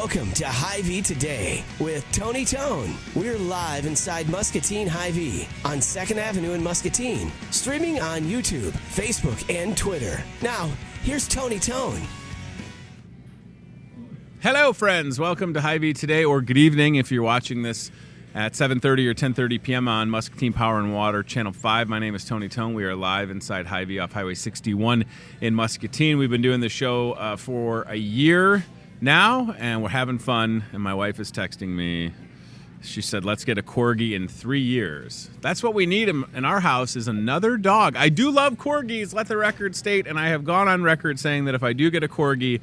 Welcome to Hy-Vee Today with Tony Tone. We're live inside Muscatine Hy-Vee on 2nd Avenue in Muscatine, streaming on YouTube, Facebook, and Twitter. Now, here's Tony Tone. Hello, friends. Welcome to Hy-Vee Today, or good evening if you're watching this at 7:30 or 10:30 p.m. on Muscatine Power and Water, Channel 5. My name is Tony Tone. We are live inside Hy-Vee off Highway 61 in Muscatine. We've been doing this show for a year now, and we're having fun, and my wife is texting me. She said, let's get a Corgi in 3 years. That's what we need in our house, is another dog. I do love Corgis, let the record state, and I have gone on record saying that if I do get a Corgi,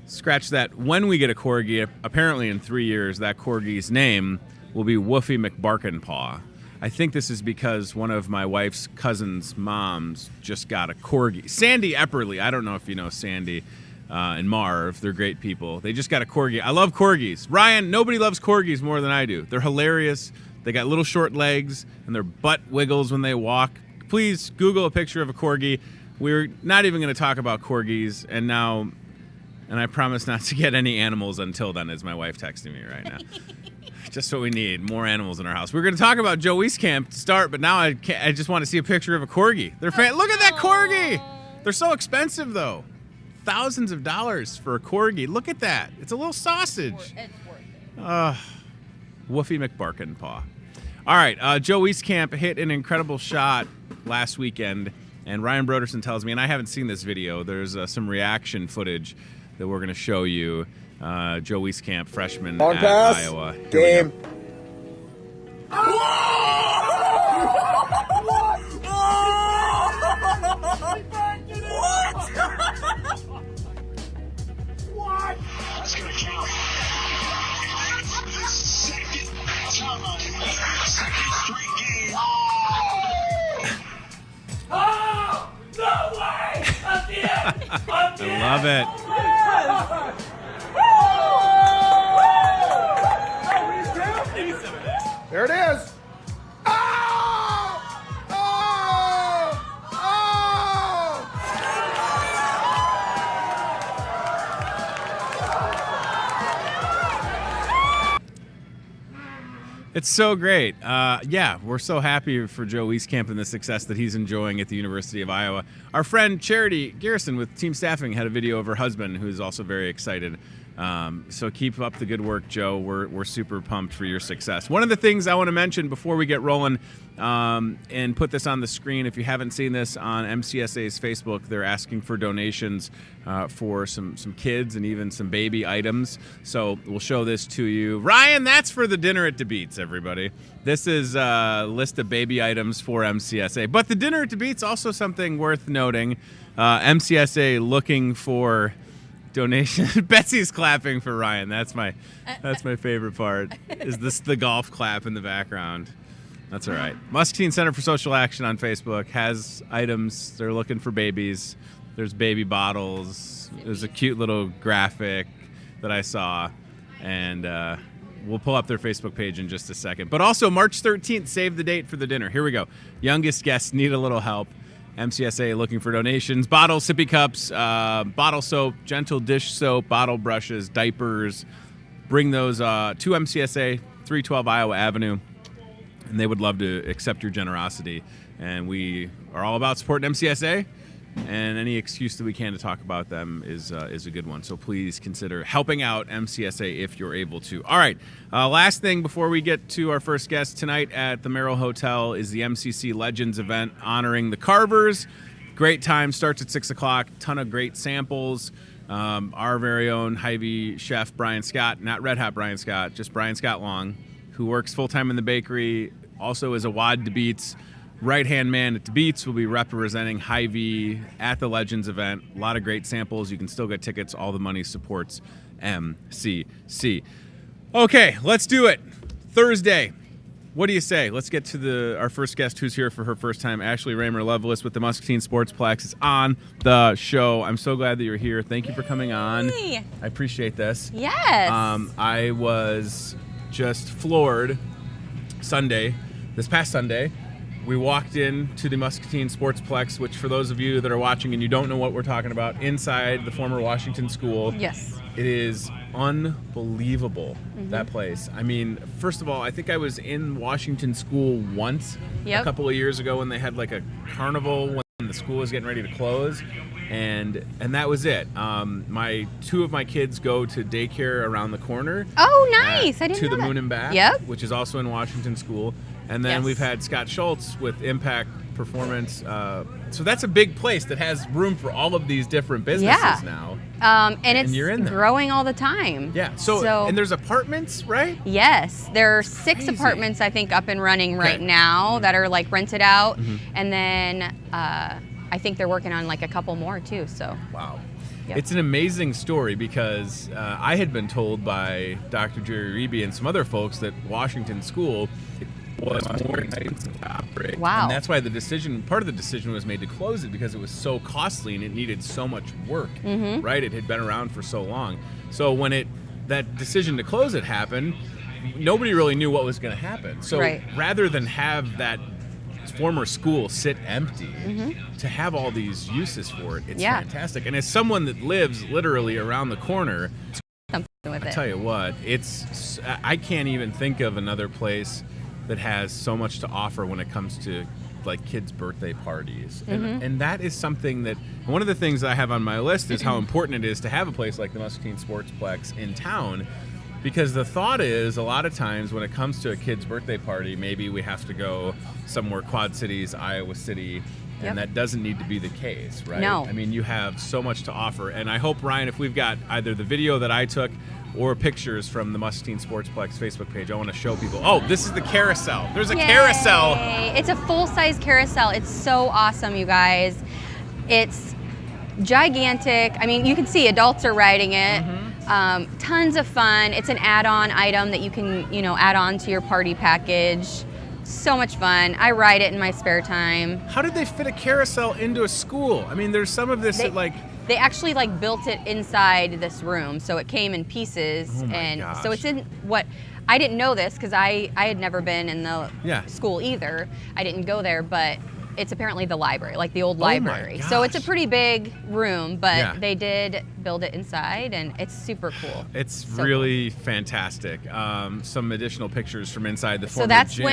scratch that, when we get a Corgi, apparently in 3 years, that Corgi's name will be Woofy McBarkenpaw. I think this is because one of my wife's cousin's moms just got a Corgi. Sandy Epperly, I don't know if you know Sandy and Marv, they're great people. They just got a Corgi. I love Corgis. Ryan, nobody loves Corgis more than I do. They're hilarious. They got little short legs, and their butt wiggles when they walk. Please Google a picture of a Corgi. We're not even going to talk about Corgis, and I promise not to get any animals until then, is my wife texting me right now. Just what we need, more animals in our house. We're going to talk about Joe Wieskamp to start, but now I just want to see a picture of a Corgi. Look at that Corgi! They're so expensive, though. Thousands of dollars for a Corgi. Look at that. It's a little sausage. It's worth it. Woofy McBarkenpaw. All right, Joe Wieskamp hit an incredible shot last weekend, and Ryan Broderson tells me, and I haven't seen this video, there's some reaction footage that we're going to show you. Joe Wieskamp, freshman Long at pass. Iowa. Game. What? That's gonna count. Second time. Second straight game. Oh! No way! I love it. There it is. Oh! Oh! Oh! It's so great. Yeah, we're so happy for Joe Wieskamp and the success that he's enjoying at the University of Iowa. Our friend Charity Garrison with Team Staffing had a video of her husband, who's also very excited. So keep up the good work, Joe. We're super pumped for your success. One of the things I want to mention before we get rolling and put this on the screen, if you haven't seen this on MCSA's Facebook, they're asking for donations for some kids and even some baby items. So we'll show this to you. Ryan, that's for the dinner at DeBeats, everybody. This is a list of baby items for MCSA. But the dinner at DeBeats, also something worth noting. MCSA looking for donation. Betsy's clapping for Ryan. That's my favorite part. Is this the golf clap in the background? That's all right. Muscatine Center for Social Action on Facebook has items. They're looking for babies. There's baby bottles. There's a cute little graphic that I saw, and we'll pull up their Facebook page in just a second. But also March 13th, save the date for the dinner. Here we go. Youngest guests need a little help. MCSA looking for donations. Bottles, sippy cups, bottle soap, gentle dish soap, bottle brushes, diapers. Bring those to MCSA, 312 Iowa Avenue, and they would love to accept your generosity. And we are all about supporting MCSA, and any excuse that we can to talk about them is a good one. So please consider helping out MCSA if you're able to. All right, last thing before we get to our first guest tonight at the Merrill Hotel is the MCC Legends event honoring the Carvers. Great time, starts at 6 o'clock, ton of great samples. Our very own Hy-Vee chef, Brian Scott, not Red Hot Brian Scott, just Brian Scott Long, who works full-time in the bakery, also is a WAD DeBeats right-hand man at DeBeats, will be representing Hy-Vee at the Legends event. A lot of great samples. You can still get tickets. All the money supports MCC. Okay, let's do it. Thursday. What do you say? Let's get to our first guest who's here for her first time. Ashley Raymer-Loveless with the Muscatine Sportsplex is on the show. I'm so glad that you're here. Thank you for coming on. Hey. I appreciate this. Yes. I was just floored this past Sunday. We walked into the Muscatine Sportsplex, which for those of you that are watching and you don't know what we're talking about, inside the former Washington School. Yes. It is unbelievable, that place. I mean, first of all, I think I was in Washington School once a couple of years ago when they had like a carnival when the school was getting ready to close, and that was it. Two of my kids go to daycare around the corner. Oh, nice! I didn't know To the that. Moon and Back, which is also in Washington School, and then we've had Scott Schultz with Impact Performance. So that's a big place that has room for all of these different businesses now. And it's you're in there. growing all the time. Yeah. So and there's apartments, right? Yes, there are 6 apartments I think up and running right now that are like rented out, and then I think they're working on like a couple more too. So wow. It's an amazing story because I had been told by Dr. Jerry Reby and some other folks that Washington School was more expensive to operate. Wow. And that's why part of the decision was made to close it because it was so costly and it needed so much work, right? It had been around for so long. So when that decision to close it happened, nobody really knew what was going to happen. So rather than have that former school sit empty, to have all these uses for it, it's fantastic. And as someone that lives literally around the corner, I tell you what, I can't even think of another place that has so much to offer when it comes to like kids' birthday parties. And that is something that, one of the things I have on my list is how important it is to have a place like the Muscatine Sportsplex in town, because the thought is a lot of times when it comes to a kid's birthday party, maybe we have to go somewhere, Quad Cities, Iowa City, and that doesn't need to be the case, right? No. I mean, you have so much to offer. And I hope, Ryan, if we've got either the video that I took or pictures from the Muscatine Sportsplex Facebook page, I want to show people. Oh, this is the carousel. There's a carousel. It's a full-size carousel. It's so awesome, you guys. It's gigantic. I mean, you can see adults are riding it. Tons of fun. It's an add-on item that you can, add on to your party package. So much fun. I ride it in my spare time. How did they fit a carousel into a school? I mean, there's some of this They actually built it inside this room, so it came in pieces, so it's in what I didn't know this because I had never been in the school either. I didn't go there, but it's apparently the library, like the old library. So it's a pretty big room, but they did build it inside, and it's super cool. It's really fantastic. Some additional pictures from inside the former So that's gym,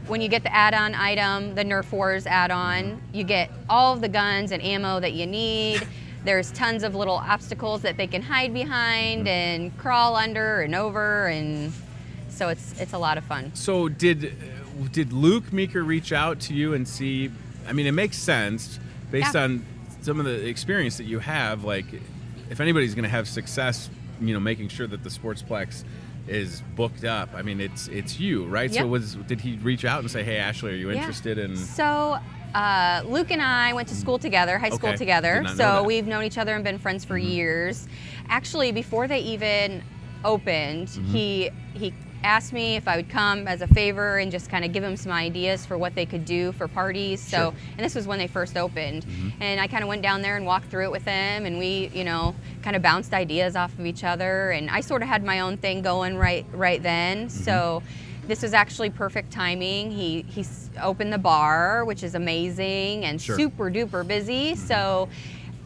when you get the add-on item, the Nerf Wars add-on, you get all of the guns and ammo that you need. There's tons of little obstacles that they can hide behind and crawl under and over, and so it's a lot of fun. So did Luke Meeker reach out to you and see? I mean, it makes sense based on some of the experience that you have. Like, if anybody's going to have success, making sure that the Sportsplex is booked up. I mean, it's you, right? Yep. So did he reach out and say, "Hey, Ashley, are you interested in?" So Luke and I went to school together, high school together. So we've known each other and been friends for years. Actually, before they even opened, he asked me if I would come as a favor and just kind of give him some ideas for what they could do for parties. So, and this was when they first opened. And I kind of went down there and walked through it with him, and we, kind of bounced ideas off of each other. And I sort of had my own thing going right then. So this was actually perfect timing. He opened the bar, which is amazing and super duper busy. So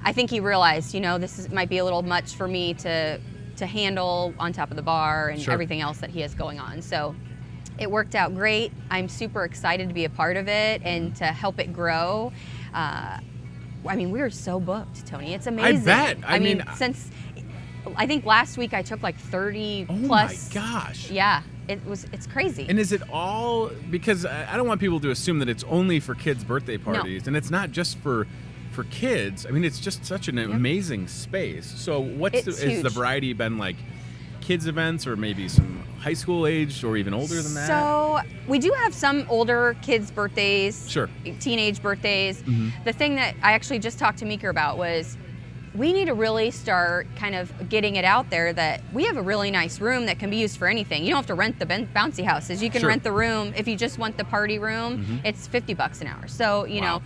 I think he realized, this might be a little much for me to handle on top of the bar and everything else that he has going on. So it worked out great. I'm super excited to be a part of it and to help it grow. I mean, we're so booked, Tony. It's amazing. I bet. I mean, since I think last week I took like 30 plus. Oh my gosh. Yeah, it's crazy. And is it all, because I don't want people to assume that it's only for kids' birthday parties, and it's not just for kids. I mean, it's just such an amazing space. So is the variety been like kids events or maybe some high school aged or even older than that? So we do have some older kids' birthdays, teenage birthdays. The thing that I actually just talked to Meeker about was we need to really start kind of getting it out there that we have a really nice room that can be used for anything. You don't have to rent the bouncy houses. You can rent the room. If you just want the party room, it's $50 an hour. So, you know,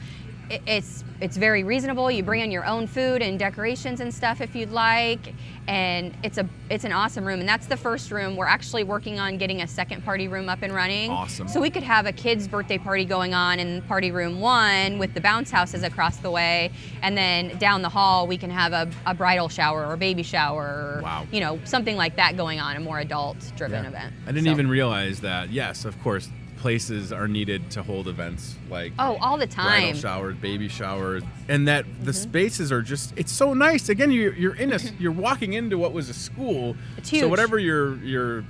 it's very reasonable. You bring in your own food and decorations and stuff if you'd like, and it's an awesome room. And that's the first room. We're actually working on getting a second party room up and running. Awesome. So we could have a kid's birthday party going on in party room 1 with the bounce houses across the way, and then down the hall we can have a bridal shower or baby shower, or, something like that going on, a more adult-driven event. I didn't even realize that. Yes, of course, places are needed to hold events like all the time. Bridal showers, baby showers, and that the spaces are just—it's so nice. Again, you're in you're walking into what was a school. It's huge. So whatever your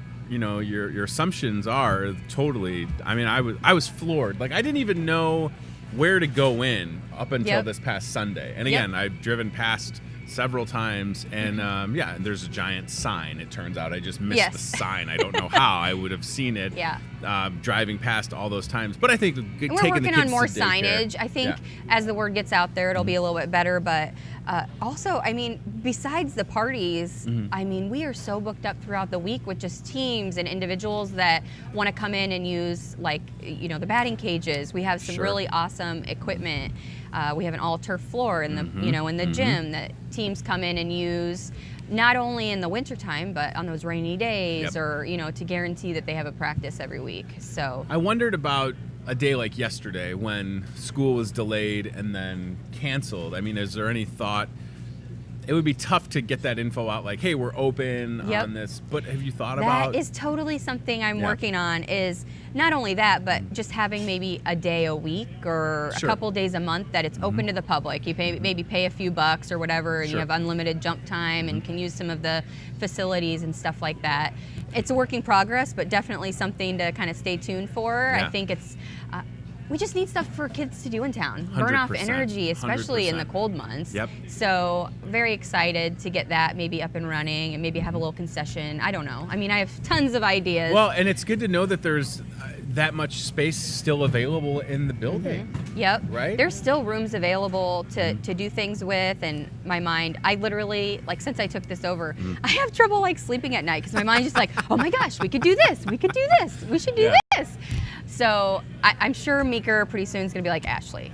assumptions are, totally. I mean, I was floored. Like I didn't even know where to go in up until this past Sunday. And again, I've driven past several times, and there's a giant sign. It turns out I just missed the sign. I don't know how I would have seen it driving past all those times. But I think we're working on more signage. I think as the word gets out there, it'll be a little bit better. But also, I mean, besides the parties, I mean, we are so booked up throughout the week with just teams and individuals that want to come in and use, like, the batting cages. We have some really awesome equipment. We have an all-turf floor in the in the gym that teams come in and use, not only in the wintertime, but on those rainy days, or to guarantee that they have a practice every week. So I wondered about a day like yesterday when school was delayed and then canceled. I mean, is there any thought? It would be tough to get that info out, like, hey, we're open on this. But have you thought about? That is totally something I'm working on, is not only that, but just having maybe a day a week or a couple days a month that it's open to the public. You maybe pay a few bucks or whatever, and you have unlimited jump time and can use some of the facilities and stuff like that. It's a work in progress, but definitely something to kind of stay tuned for. I think it's... we just need stuff for kids to do in town. Burn off energy, especially 100%. In the cold months. So very excited to get that maybe up and running and maybe have a little concession. I don't know. I mean, I have tons of ideas. Well, and it's good to know that there's that much space still available in the building. Yep. Right? There's still rooms available to do things with, and my mind, I literally, like, since I took this over, I have trouble, like, sleeping at night because my mind's just like, oh my gosh, we could do this, we could do this, we should do this. So I'm sure Meeker pretty soon is going to be like, Ashley.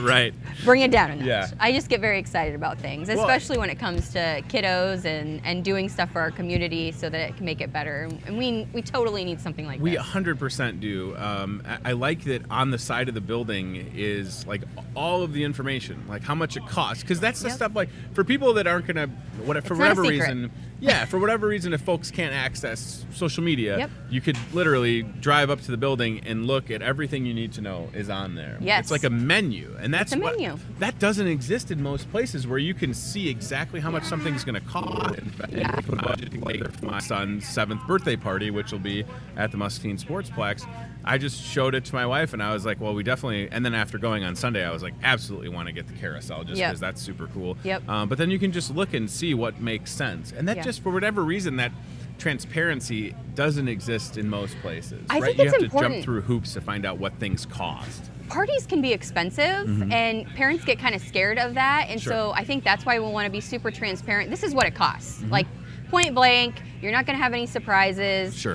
Right. Bring it down a notch. I just get very excited about things, especially when it comes to kiddos and doing stuff for our community so that it can make it better. And we totally need something like that. We 100% do. I like that on the side of the building is like all of the information, like how much it costs. Because that's the stuff, like, for people that aren't going to, for whatever reason. Yeah, for whatever reason, if folks can't access social media, you could literally drive up to the building and look at everything you need to know is on there. Yes. It's like a menu. And that's a menu. That doesn't exist in most places, where you can see exactly how much something's going to cost. Like for my son's 7th birthday party, which will be at the Muscatine Sportsplex, I just showed it to my wife, and I was like, well, we definitely, and then after going on Sunday, I was like, absolutely want to get the carousel, just because that's super cool. But then you can just look and see what makes sense. And that just, for whatever reason, that transparency doesn't exist in most places. I think you it's have important. To jump through hoops to find out what things cost. Parties can be expensive, and parents get kind of scared of that, and so I think that's why we want to be super transparent. This is what it costs. Like, point blank, you're not going to have any surprises.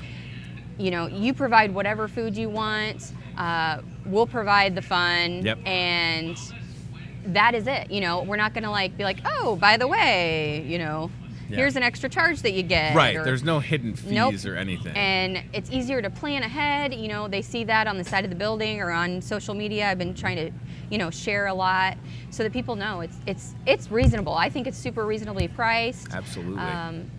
You provide whatever food you want. We'll provide the fun, and that is it. We're not going to be like, oh, by the way, here's an extra charge that you get. Right. There's no hidden fees or anything. And it's easier to plan ahead. They see that on the side of the building or on social media. I've been trying to, share a lot so that people know it's reasonable. I think it's super reasonably priced. Absolutely.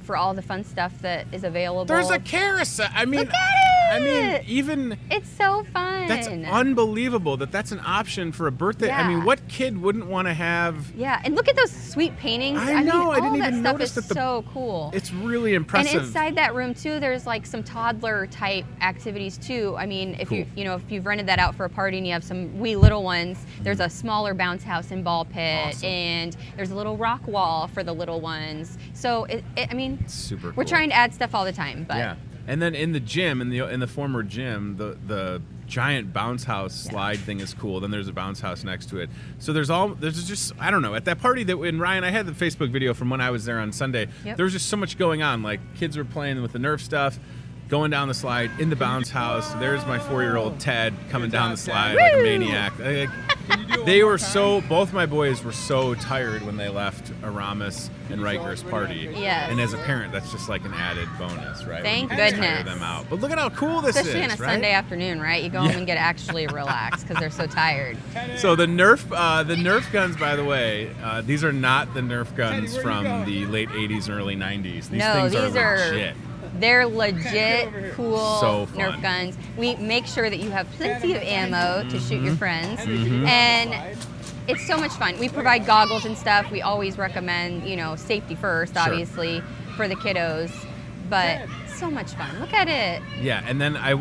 For all the fun stuff that is available. There's a carousel. I mean, look at it. Even it's so fun. That's unbelievable that's an option for a birthday. I mean, what kid wouldn't want to have? Yeah, and look at those sweet paintings. I know. I didn't even notice that. So cool. It's really impressive. And inside that room too, there's like some toddler type activities too. I mean, if if you've rented that out for a party and you have some wee little ones, there's a smaller bounce house and ball pit, and there's a little rock wall for the little ones. So it's super cool. We're trying to add stuff all the time, but And then in the gym, in the former gym, the giant bounce house slide thing is cool. Then there's a bounce house next to it. So there's just, I don't know, at that party that when Ryan, I had the Facebook video from when I was there on Sunday. There was just so much going on. Like, kids were playing with the Nerf stuff, going down the slide in the bounce house. There's my 4-year-old Ted coming down the slide like a maniac. They were both my boys were so tired when they left Aramis and Riker's party. Yes. And as a parent, that's just like an added bonus, right? Thank When you can goodness. tire them out. But look at how cool this Especially is, on a right? Sunday afternoon, right? You go home and get actually relaxed because they're so tired. So the Nerf guns, by the way, these are not the Nerf guns from the late 80s and early 90s. These things are legit. They're legit, cool So fun. Nerf guns. We make sure that you have plenty of ammo to shoot your friends, Mm-hmm. and it's so much fun. We provide goggles and stuff. We always recommend, safety first, obviously, for the kiddos, but so much fun. Look at it. Yeah, and then I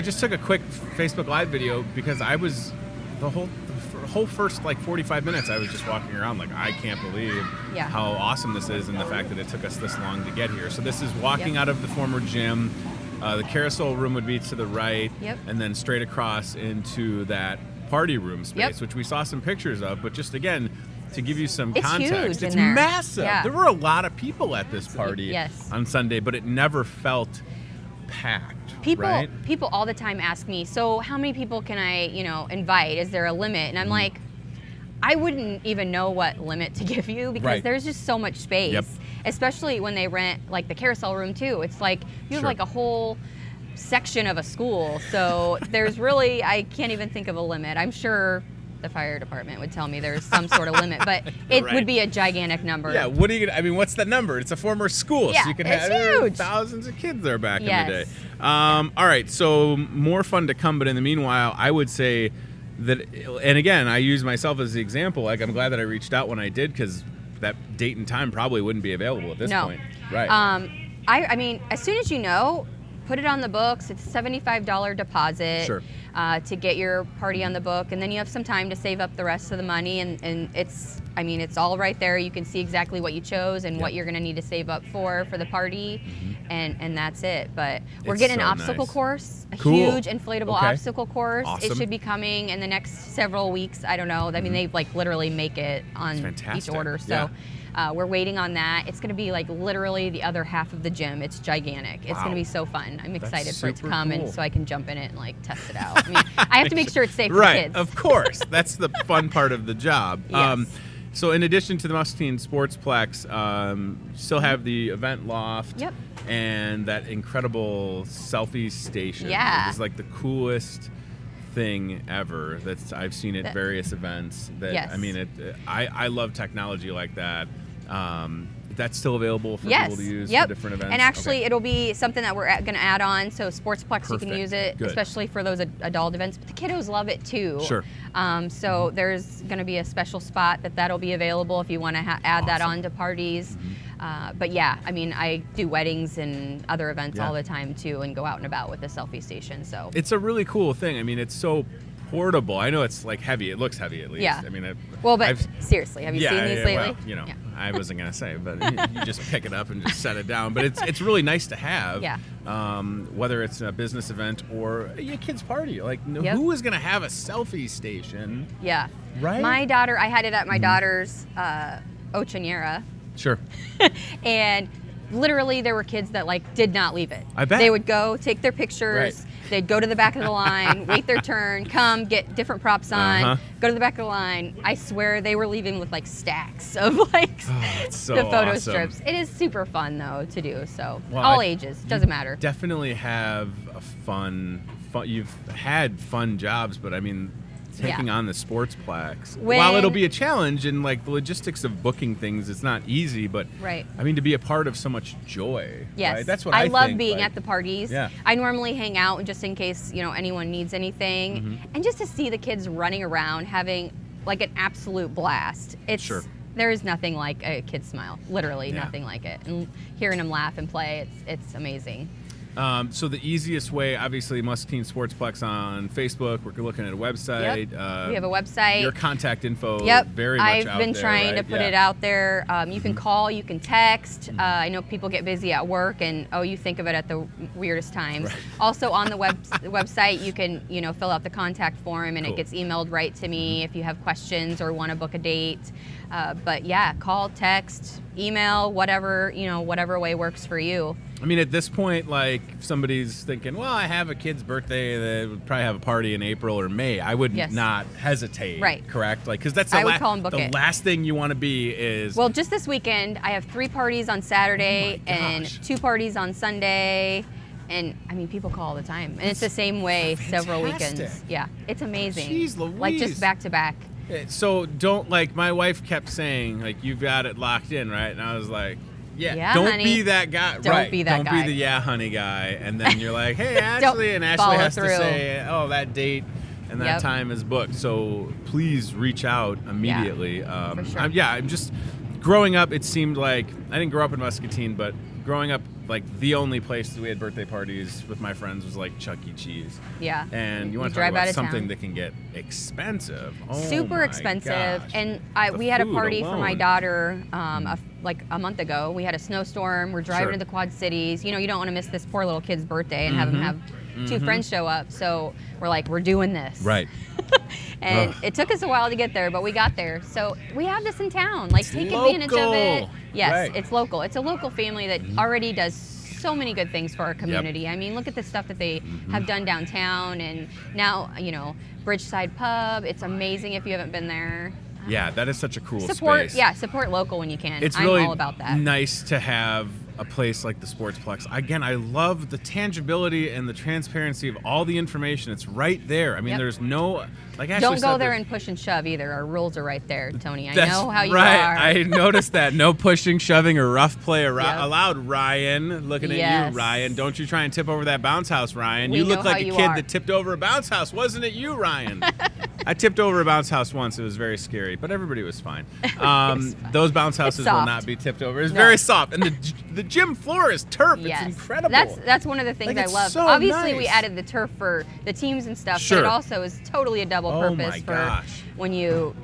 just took a quick Facebook Live video because I was the whole first 45 minutes I was just walking around like I can't believe how awesome this is and the fact that it took us this long to get here. So this is walking out of the former gym. The carousel room would be to the right, and then straight across into that party room space, which we saw some pictures of. But just again, to give you some context, huge it's in there. massive. Yeah. There were a lot of people at this party on Sunday, but it never felt packed. People all the time ask me, so how many people can I, invite? Is there a limit? And I'm like, I wouldn't even know what limit to give you because there's just so much space, especially when they rent like the carousel room too. It's like you have like a whole section of a school. So there's really, I can't even think of a limit. I'm sure the fire department would tell me there's some sort of limit, but it would be a gigantic number. Yeah, what are you gonna, what's the number? It's a former school, so you could have huge. thousands of kids there back in the day. All right, so more fun to come, but in the meanwhile, I would say that, and again, I use myself as the example, like I'm glad that I reached out when I did because that date and time probably wouldn't be available at this point. Right. I mean, as soon as you know, put it on the books. It's a $75 deposit to get your party on the book, and then you have some time to save up the rest of the money. And it's all right there. You can see exactly what you chose and what you're going to need to save up for the party, and that's it. But we're getting an obstacle course, a huge inflatable obstacle course. Awesome. It should be coming in the next several weeks. I don't know. I mean, they literally make it on each order. So. We're waiting on that. It's going to be like literally the other half of the gym. It's gigantic. It's going to be so fun. I'm excited for it to come and so I can jump in it and test it out. I mean, I have to make sure it's safe for kids. Of course. That's the fun part of the job. Yes. So in addition to the Muscatine Sportsplex, still have the event loft and that incredible selfie station. Yeah. It's like the coolest thing ever that I've seen at various events. That I mean, I love technology like that. That's still available for people to use for different events. And actually, it'll be something that we're going to add on. So Sportsplex, you can use it, especially for those adult events. But the kiddos love it too. So there's going to be a special spot that'll be available if you want to add that on to parties. But yeah, I mean, I do weddings and other events all the time too, and go out and about with the selfie station. So it's a really cool thing. I mean, it's so portable. I know it's like heavy. It looks heavy at least. Yeah. I mean, seriously, have you seen these lately? Well, I wasn't gonna say, but you just pick it up and just set it down. But it's really nice to have. Whether it's a business event or a kid's party. Like, who is gonna have a selfie station? Yeah. Right. My daughter, I had it at my daughter's Oceanera. Sure. And literally there were kids that did not leave it. I bet. They would go take their pictures. They'd go to the back of the line, wait their turn, come get different props on, go to the back of the line. I swear they were leaving with stacks of the photo strips. It is super fun though to do. So all ages, doesn't matter. Definitely have a fun. You've had fun jobs, but I mean, taking on the Sportsplex, while it'll be a challenge and the logistics of booking things, it's not easy, but I mean, to be a part of so much joy. Yes. Right? That's what I love think, being at the parties. Yeah. I normally hang out just in case, anyone needs anything. And just to see the kids running around having an absolute blast. There is nothing like a kid's smile. Literally nothing like it. And hearing them laugh and play, it's amazing. So the easiest way, obviously, Muscatine Sportsplex on Facebook. We're looking at a website. We have a website. Your contact info. Very much I've out been there, trying to put it out there. You can call, you can text. I know people get busy at work, and you think of it at the weirdest times. Also on the website, you can fill out the contact form, and it gets emailed right to me if you have questions or want to book a date. But yeah, call, text, email, whatever, whatever way works for you. I mean, at this point, like, if somebody's thinking, well, I have a kid's birthday that would probably have a party in April or May, I would not hesitate. Right. Correct? Like, because that's I would call and book the it. last thing you want to be is. Well, just this weekend, I have 3 parties on Saturday and 2 parties on Sunday. And I mean, people call all the time. And it's the same way several weekends. Yeah, it's amazing. Jeez Louise. Like just back to back. So don't, like, my wife kept saying, like, you've got it locked in, right? And I was like, yeah, don't honey. be that guy. Don't be that guy. guy. Don't be the honey guy. And then you're like, hey, Ashley, and Ashley has to say, oh, that date and that time is booked. So please reach out immediately. For sure. I'm just, growing up, it seemed like, I didn't grow up in Muscatine, but growing up, like, the only place we had birthday parties with my friends was like Chuck E. Cheese. Yeah. And you want to drive talk out about of something town. that can get expensive. Oh, Super my expensive. gosh. And The we had a food party for my alone. daughter a month ago. We had a snowstorm. We're driving Sure. to the Quad Cities. You don't want to miss this poor little kid's birthday and have him have 2 friends show up. So we're like, we're doing this. Right. And it took us a while to get there, but we got there. So we have this in town. Like, take advantage of it. local. Yes, Right. it's local. It's a local family that already does so many good things for our community. I mean, look at the stuff that they have done downtown, and now, Bridgeside Pub. It's amazing if you haven't been there. Yeah, that is such a cool Support, space. yeah, support local when you can. It's I'm really all about that. nice to have a place like the Sportsplex. Again, I love the tangibility and the transparency of all the information. It's right there. I mean, Yep. there's no, like Ashley Don't said, go there there's- and push and shove either. Our rules are right there, Tony. I That's know how you right. are. I noticed that. No pushing, shoving, or rough play Yep. allowed. Ryan, looking at Yes. you, Ryan. Don't you try and tip over that bounce house, Ryan. We You know look like how a you kid are. that tipped over a bounce house. Wasn't it you, Ryan? I tipped over a bounce house once. It was very scary, but everybody was fine. fine. Those bounce houses will soft. not be tipped over. It's No. very soft. And the gym floor is turf. Yes. It's incredible. That's one of the things Like, I it's love. so Obviously, we nice. added the turf for the teams and stuff, Sure. but it also is totally a double Oh purpose my for gosh. when you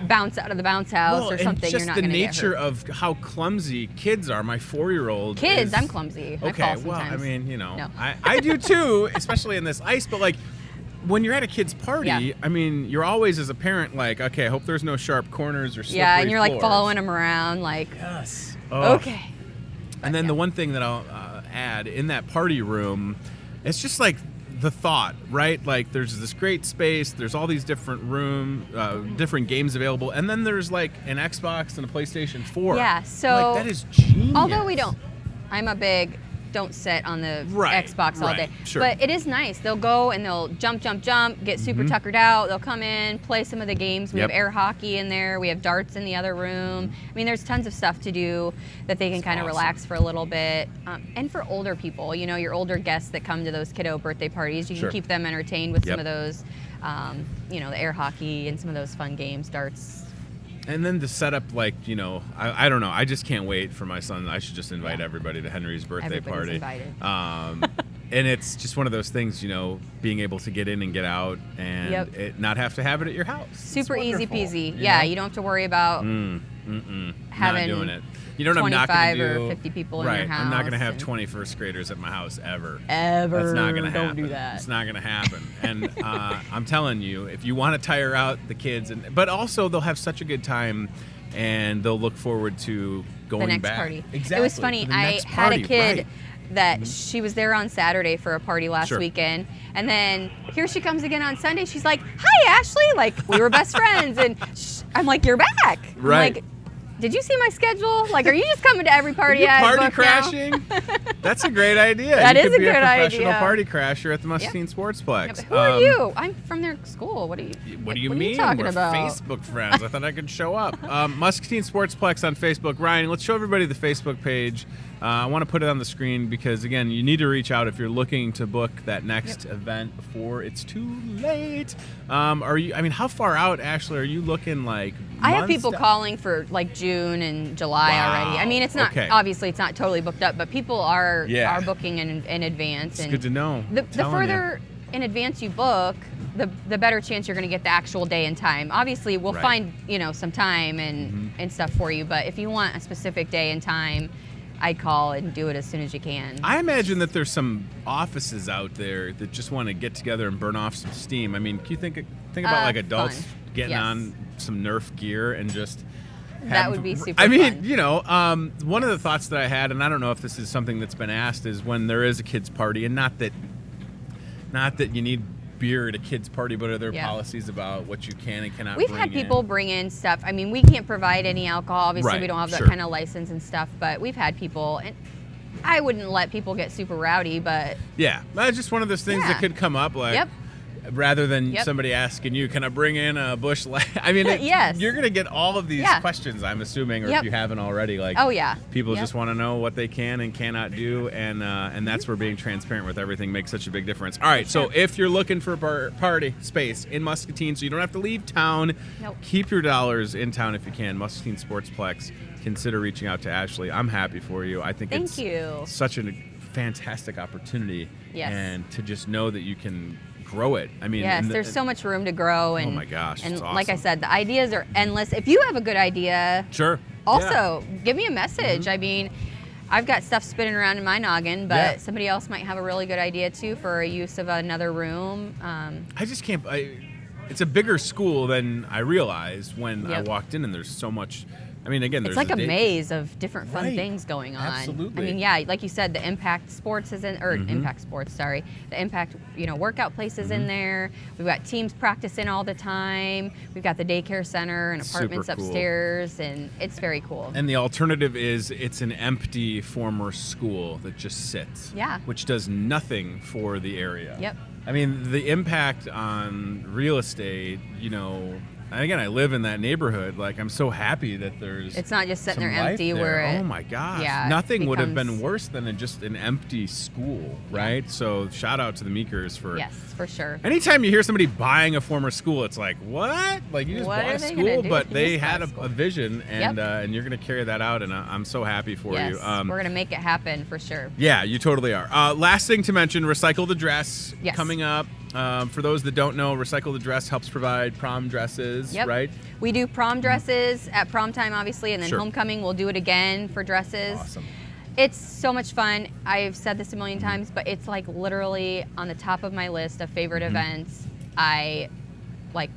bounce out of the bounce house Well, or something. and You're just not the going to get nature hurt. of how clumsy kids are. My 4-year-old Kids, is- I'm clumsy. I Okay, fall well, I sometimes. mean, No. I do too, especially in this ice. But like, when you're at a kid's party, Yeah. I mean, you're always as a parent like, okay, I hope there's no sharp corners or slippery Yeah, and you're like floors. following them around, like, Yes. Oh. okay. And then yeah. the one thing that I'll add in that party room, it's just like the thought, right? Like, there's this great space. There's all these different different games available, and then there's like an Xbox and a PlayStation 4. Yeah, so like, that is genius. although we don't, I'm a big don't sit on the Right, Xbox all right, day. sure. But it is nice. They'll go and they'll jump, get super tuckered out. They'll come in, play some of the games. We Yep. have air hockey in there. We have darts in the other room. I mean, there's tons of stuff to do that they can kind of awesome. relax for a little bit. And for older people, your older guests that come to those kiddo birthday parties, you Sure. can keep them entertained with Yep. some of those, the air hockey and some of those fun games, darts. And then the setup, like, I don't know. I just can't wait for my son. I should just invite Yeah. everybody to Henry's birthday Everybody's party. invited. And it's just one of those things, being able to get in and get out and Yep. it not have to have it at your house. It's Super easy wonderful, peasy. you Yeah, know? you don't have to worry about Not having doing it. You know what I'm not 25 going to do? or 50 people in right. your I'm not going to house have and- 20 first graders at my house ever. Ever. That's not going to happen. Don't do that. It's not going to happen. And I'm telling you, if you want to tire out the kids, but also they'll have such a good time, and they'll look forward to going The next back. party. Exactly. It was funny. for the I next had a party, kid right. that she was there on Saturday for a party last Sure. weekend, and then here she comes again on Sunday. She's like, "Hi, Ashley!" Like, we were best friends, and I'm like, "You're back." I'm Right. like, did you see my schedule? Like, are you just coming to every Are party you I party book now? crashing? That's a great idea. That you is could a be good professional idea. party crasher at the Muscatine Sportsplex. Yeah, but who are you? I'm from their school. What are you? What do you mean? talking We're about? Facebook friends. I thought I could show up. Muscatine Sportsplex on Facebook. Ryan, let's show everybody the Facebook page. I want to put it on the screen because, again, you need to reach out if you're looking to book that next event before it's too late. How far out, Ashley, are you looking like? I have months people down? calling for like June and July Wow. already. I mean, it's not Okay. obviously it's not totally booked up, but people are Yeah. booking in advance. It's and good to know. The Telling further in advance you book, the better chance you're going to get the actual day and time. Obviously, we'll Right. find some time and stuff for you, but if you want a specific day and time, I'd call and do it as soon as you can. I imagine that there's some offices out there that just want to get together and burn off some steam. I mean, can you think about like adults fun. getting Yes. on some Nerf gear and just That would be super I mean, fun. you know, one of the thoughts that I had, and I don't know if this is something that's been asked, is when there is a kids party, and not that you need beer at a kids party, but are there policies about what you can and cannot We've bring had in? people bring in stuff. I mean, we can't provide any alcohol. Obviously, Right, we don't have that sure. kind of license and stuff, but we've had people, and I wouldn't let people get super rowdy, but Yeah, that's just one of those things that could come up, like, Yep. rather than somebody asking you, can I bring in a Busch Light? I mean, Yes. you're going to get all of these questions, I'm assuming, or if you haven't already. Like, oh yeah, people just want to know what they can and cannot do, and that's where being transparent with everything makes such a big difference. All right, so if you're looking for a party space in Muscatine, so you don't have to leave town, keep your dollars in town if you can. Muscatine Sportsplex. Consider reaching out to Ashley. I'm happy for you. I think it's such a fantastic opportunity, and to just know that you can grow it. I mean, there's so much room to grow, and oh my gosh, and it's awesome. like I said, the ideas are endless. If you have a good idea, also give me a message. I mean, I've got stuff spinning around in my noggin, but somebody else might have a really good idea too for a use of another room. I just can't. It's a bigger school than I realized when I walked in, and there's so much. I mean, again, it's like a maze of different fun things going on. Absolutely. I mean, like you said, the Impact Sports is in, or Impact Sports, sorry, the Impact, workout places in there. We've got teams practicing all the time. We've got the daycare center and apartments upstairs, and it's very cool. And the alternative is it's an empty former school that just sits. Yeah. Which does nothing for the area. Yep. I mean, the impact on real estate, and again, I live in that neighborhood. Like, I'm so happy that there's. It's not just sitting there some life empty. there. Where oh my gosh, nothing would have been worse than just an empty school, right? So shout out to the Meekers for. Yes, for sure. Anytime you hear somebody buying a former school, it's like, what? Like, you just bought a school, but they had a vision, and you're going to carry that out, and I'm so happy for you. We're going to make it happen for sure. Yeah, you totally are. Last thing to mention, Recycle the Dress coming up. For those that don't know, Recycle the Dress helps provide prom dresses, right? We do prom dresses at prom time, obviously, and then homecoming, we'll do it again for dresses. Awesome. It's so much fun. I've said this a million times, but it's like literally on the top of my list of favorite events. I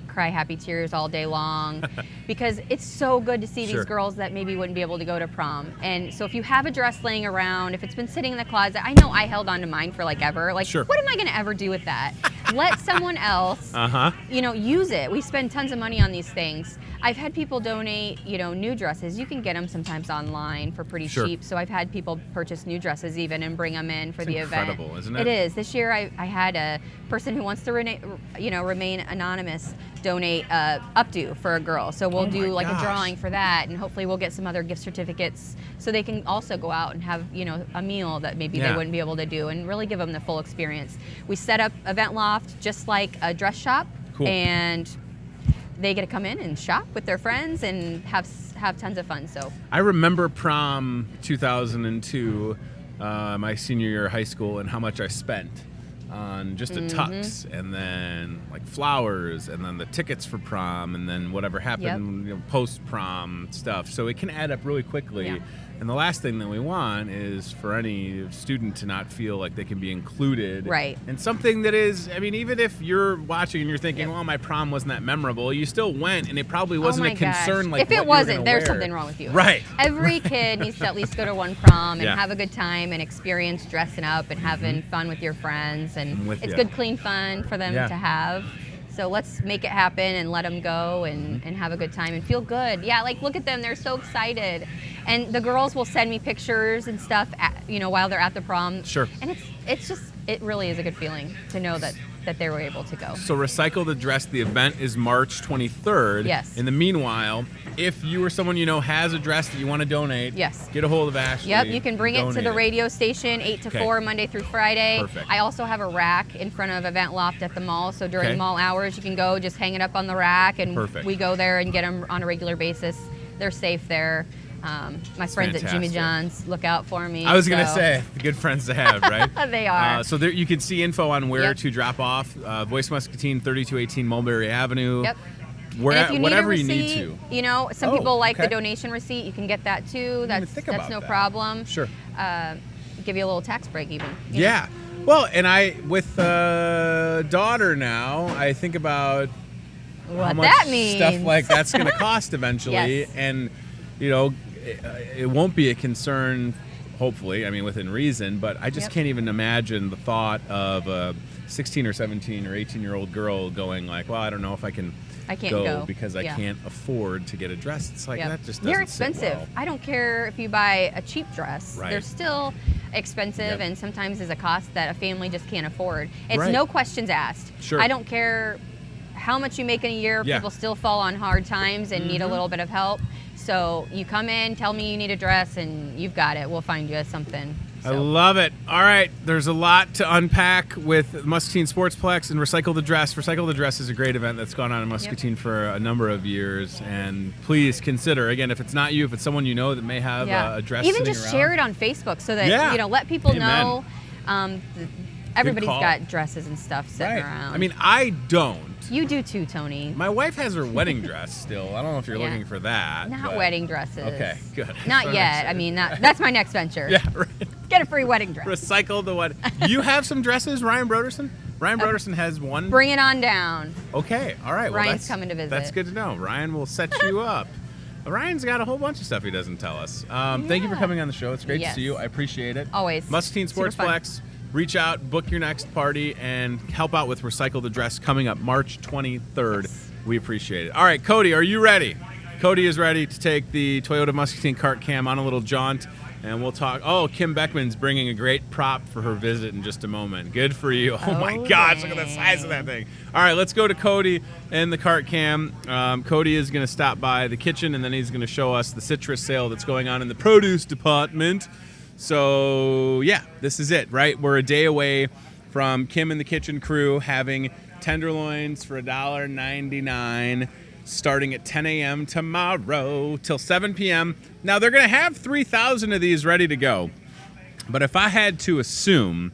cry happy tears all day long because it's so good to see these girls that maybe wouldn't be able to go to prom. And so if you have a dress laying around, if it's been sitting in the closet, I know I held on to mine for ever. What am I going to ever do with that? Let someone else, use it. We spend tons of money on these things. I've had people donate, new dresses. You can get them sometimes online for pretty cheap. So I've had people purchase new dresses even and bring them in for the event. Incredible, isn't it? It is. This year I had a person who wants to remain anonymous donate updo for a girl. So we'll do a drawing for that, and hopefully we'll get some other gift certificates so they can also go out and have a meal that maybe they wouldn't be able to do, and really give them the full experience. We set up Event Loft just like a dress shop, and they get to come in and shop with their friends and have tons of fun. So I remember prom 2002, my senior year of high school, and how much I spent on just a tux, and then flowers, and then the tickets for prom, and then whatever happened post prom stuff. So it can add up really quickly. And the last thing that we want is for any student to not feel like they can be included. Right. And something that is, I mean, even if you're watching and you're thinking, well, my prom wasn't that memorable, you still went, and it probably wasn't a concern if it wasn't, there's something wrong with you. Right. Every kid needs to at least go to one prom and have a good time and experience dressing up and having fun with your friends. And it's good, clean fun for them to have. So let's make it happen and let them go and have a good time and feel good. Yeah, look at them. They're so excited. And the girls will send me pictures and stuff, while they're at the prom. Sure. And it really is a good feeling to know that they were able to go. So Recycle the Dress, the event is March 23rd. Yes. In the meanwhile, if you or someone you know has a dress that you want to donate, get a hold of Ashley. Yep, you can bring it to the radio station 8 to 4 Monday through Friday. Perfect. I also have a rack in front of Event Loft at the mall, so during mall hours you can go just hang it up on the rack, and we go there and get them on a regular basis. They're safe there. My friends at Jimmy John's look out for me. I was going to say, good friends to have, right? They are. So there, you can see info on where to drop off. Voice Muscatine, 3218 Mulberry Avenue. Yep. Whatever you need to. Some people like the donation receipt. You can get that too. That's no problem. Sure. Give you a little tax break even. Yeah. Well, and with daughter now, I think about what how much that means. Stuff like that's going to cost eventually. Yes. And it won't be a concern, hopefully, I mean, within reason, but I just can't even imagine the thought of a 16 or 17 or 18-year-old girl going like, well, I don't know if I can't go because I can't afford to get a dress. It's like, that just doesn't They're expensive. sit well. I don't care if you buy a cheap dress. Right. They're still expensive and sometimes is a cost that a family just can't afford. It's no questions asked. Sure. I don't care how much you make in a year. People still fall on hard times and need a little bit of help. So you come in, tell me you need a dress, and you've got it. We'll find you something. So. I love it. All right, there's a lot to unpack with Muscatine Sportsplex and Recycle the Dress. Recycle the Dress is a great event that's gone on in Muscatine for a number of years, and please consider, again, if it's not you, if it's someone you know that may have a dress even sitting just around. Share it on Facebook so that let people know. Everybody's got dresses and stuff sitting around. I mean, I don't. You do too, Tony. My wife has her wedding dress still. I don't know if you're looking for that. Not wedding dresses. Okay, good. Not yet. I mean, that's my next venture. Yeah, right. Get a free wedding dress. Recycle the wedding. You have some dresses, Ryan Broderson? Ryan Broderson has one. Bring it on down. Okay, all right. Ryan's coming to visit. That's good to know. Ryan will set you up. Ryan's got a whole bunch of stuff he doesn't tell us. Thank you for coming on the show. It's great to see you. I appreciate it. Always. Muscatine Sportsplex. Reach out, book your next party, and help out with Recycle the Dress coming up March 23rd. Yes. We appreciate it. All right, Cody, are you ready? Cody is ready to take the Toyota Muscatine cart cam on a little jaunt, and we'll talk. Oh, Kim Beckman's bringing a great prop for her visit in just a moment. Good for you. Oh my gosh, look at the size of that thing. All right, let's go to Cody and the cart cam. Cody is going to stop by the kitchen, and then he's going to show us the citrus sale that's going on in the produce department. So, yeah, this is it, right? We're a day away from Kim and the kitchen crew having tenderloins for $1.99 starting at 10 a.m. tomorrow till 7 p.m. Now, they're going to have 3,000 of these ready to go. But if I had to assume,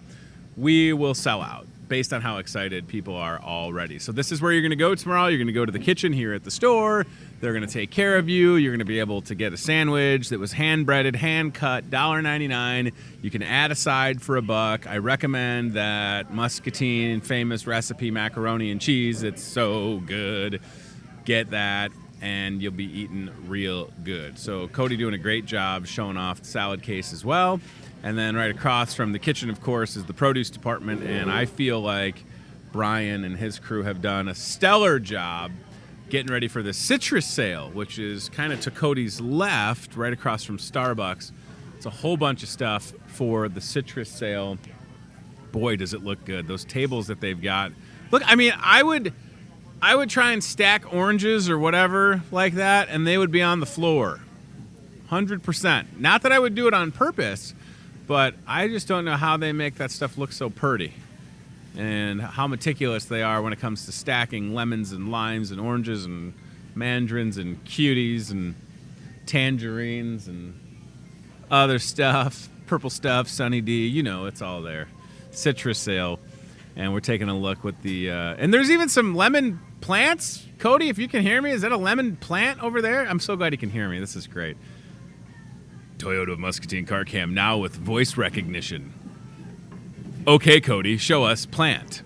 we will sell out based on how excited people are already. So this is where you're going to go tomorrow. You're going to go to the kitchen here at the store. They're going to take care of you. You're going to be able to get a sandwich that was hand-breaded, hand-cut, $1.99. You can add a side for $1. I recommend that Muscatine famous recipe macaroni and cheese. It's so good. Get that, and you'll be eating real good. So Cody doing a great job showing off the salad case as well. And then right across from the kitchen, of course, is the produce department. And I feel like Brian and his crew have done a stellar job getting ready for the citrus sale, which is kind of to Cody's left, right across from Starbucks. It's a whole bunch of stuff for the citrus sale. Boy, does it look good. Those tables that they've got. Look, I mean, I would try and stack oranges or whatever like that, and they would be on the floor. 100%. Not that I would do it on purpose, but I just don't know how they make that stuff look so pretty and how meticulous they are when it comes to stacking lemons and limes and oranges and mandarins and cuties and tangerines and other stuff, purple stuff, Sunny D, you know, it's all there. Citrus sale, and we're taking a look with the, and there's even some lemon plants. Cody, if you can hear me, is that a lemon plant over there? I'm so glad you can hear me. This is great. Toyota Muscatine car cam now with voice recognition. Okay, Cody, show us plant.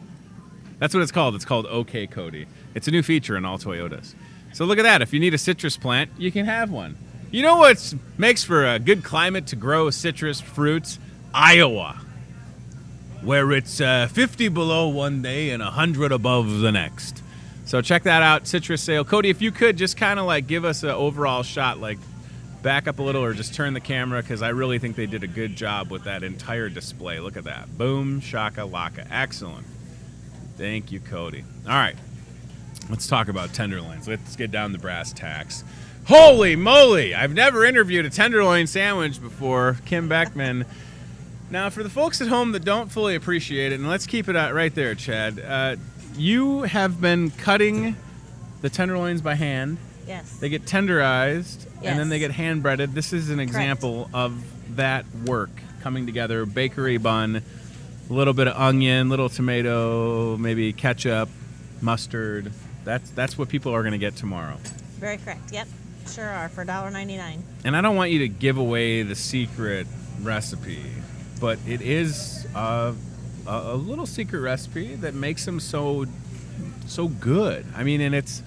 That's what it's called. It's called Okay, Cody. It's a new feature in all Toyotas. So look at that. If you need a citrus plant, you can have one. You know what makes for a good climate to grow citrus fruits? Iowa, where it's 50 below one day and 100 above the next. So check that out, citrus sale. Cody, if you could just kind of like give us an overall shot, like back up a little or just turn the camera, because I really think they did a good job with that entire display. Look at that. Boom, shaka, laka. Excellent. Thank you, Cody. All right. Let's talk about tenderloins. Let's get down to brass tacks. Holy moly! I've never interviewed a tenderloin sandwich before. Kim Beckman. Now, for the folks at home that don't fully appreciate it, and let's keep it out right there, Chad. You have been cutting the tenderloins by hand. Yes. They get tenderized, Yes. and then they get hand-breaded. This is an example of that work coming together. Bakery bun, a little bit of onion, little tomato, maybe ketchup, mustard. That's what people are going to get tomorrow. Very correct. Yep. Sure are for $1.99. And I don't want you to give away the secret recipe, but it is a little secret recipe that makes them so good. I mean, and it's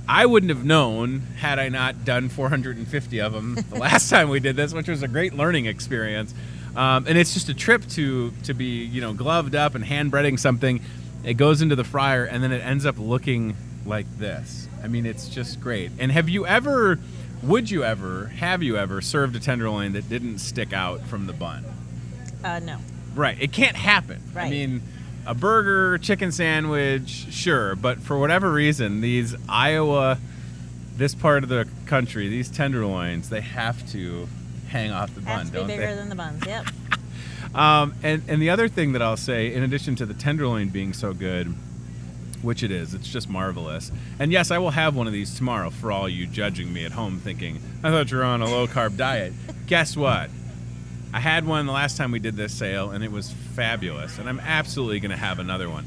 I wouldn't have known had I not done 450 of them the last time we did this, which was a great learning experience. And it's just a trip to be, gloved up and hand breading something. It goes into the fryer, and then it ends up looking like this. I mean, it's just great. And have you ever served a tenderloin that didn't stick out from the bun? No. Right. It can't happen. Right. I mean, a burger, chicken sandwich, sure. But for whatever reason, these Iowa, this part of the country, these tenderloins, they have to hang off the bun, don't they? Have to be bigger than the buns, yep. And the other thing that I'll say, in addition to the tenderloin being so good, which it is, it's just marvelous. And yes, I will have one of these tomorrow for all you judging me at home thinking, I thought you were on a low-carb diet. Guess what? I had one the last time we did this sale, and it was fabulous. And I'm absolutely going to have another one.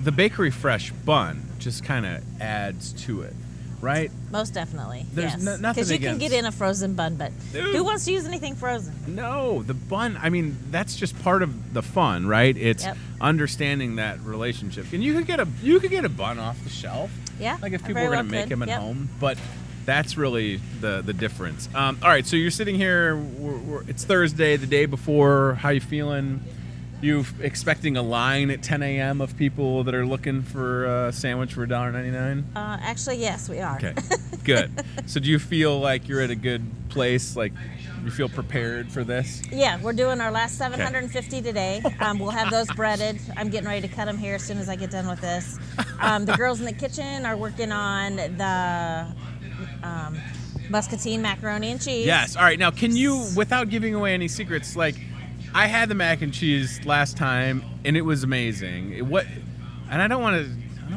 The Bakery Fresh bun just kind of adds to it, right? Most definitely. There's yes. nothing Because you against- can get in a frozen bun, but Dude. who wants to use anything frozen? No, the bun, I mean, that's just part of the fun, right? It's Yep. understanding that relationship. And you could get a bun off the shelf. Yeah, Like if I people very were going well to make could. them at Yep. home. But that's really the difference. All right, so you're sitting here. It's Thursday, the day before. How you feeling? You expecting a line at 10 a.m. of people that are looking for a sandwich for $1.99? Actually, yes, we are. Okay, good. So do you feel like you're at a good place? Like you feel prepared for this? Yeah, we're doing our last 750 today. We'll have those breaded. I'm getting ready to cut them here as soon as I get done with this. The girls in the kitchen are working on the muscatine macaroni and cheese. Yes. All right. Now, can you, without giving away any secrets, like I had the mac and cheese last time, and it was amazing. And I don't want